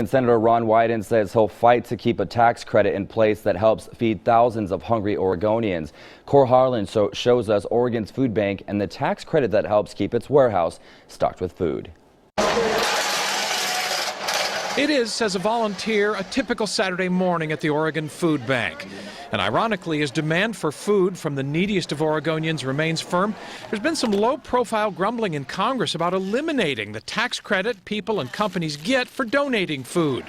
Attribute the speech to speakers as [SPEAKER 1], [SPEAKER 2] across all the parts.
[SPEAKER 1] Senator Ron Wyden says he'll fight to keep a tax credit in place that helps feed thousands of hungry Oregonians. Cor Harlan shows us Oregon's food bank and the tax credit that helps keep its warehouse stocked with food.
[SPEAKER 2] It is, says a volunteer, a typical Saturday morning at the Oregon Food Bank. And ironically, as demand for food from the neediest of Oregonians remains firm, there's been some low-profile grumbling in Congress about eliminating the tax credit people and companies get for donating food.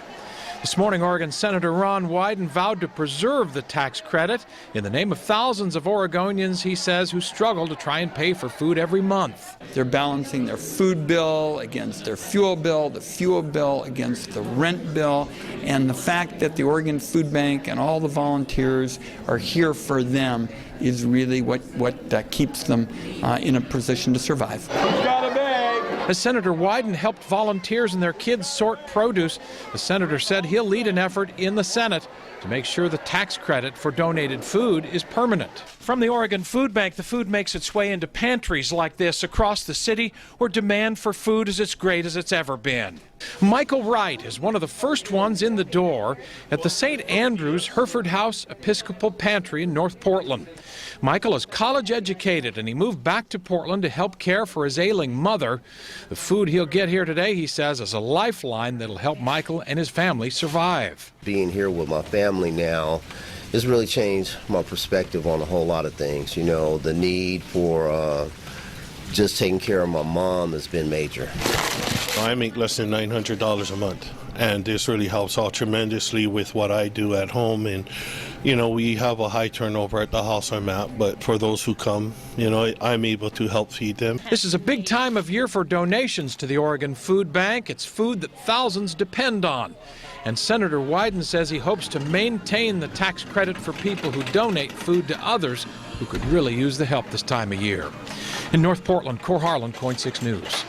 [SPEAKER 2] This morning, Oregon Senator Ron Wyden vowed to preserve the tax credit in the name of thousands of Oregonians, he says, who struggle to try and pay for food every month.
[SPEAKER 3] They're balancing their food bill against their fuel bill, the fuel bill against the rent bill, and the fact that the Oregon Food Bank and all the volunteers are here for them is really what keeps them in a position to survive.
[SPEAKER 2] As Senator Wyden helped volunteers and their kids sort produce, the senator said he'll lead an effort in the Senate to make sure the tax credit for donated food is permanent. From the Oregon Food Bank, the food makes its way into pantries like this across the city, where demand for food is as great as it's ever been. Michael Wright is one of the first ones in the door at the St. Andrew's Hereford House Episcopal Pantry in North Portland. Michael is college educated, and he moved back to Portland to help care for his ailing mother. The food he'll get here today, he says, is a lifeline that'll help Michael and his family survive.
[SPEAKER 4] Being here with my family now has really changed my perspective on a whole lot of things. You know, the need for just taking care of my mom has been major.
[SPEAKER 5] I make less than $900 a month, and this really helps out tremendously with what I do at home. And you know, we have a high turnover at the house I'm at, but for those who come, you know, I'm able to help feed them.
[SPEAKER 2] This is a big time of year for donations to the Oregon Food Bank. It's food that thousands depend on. And Senator Wyden says he hopes to maintain the tax credit for people who donate food to others who could really use the help this time of year. In North Portland, Cor Harlan, KOIN 6 News.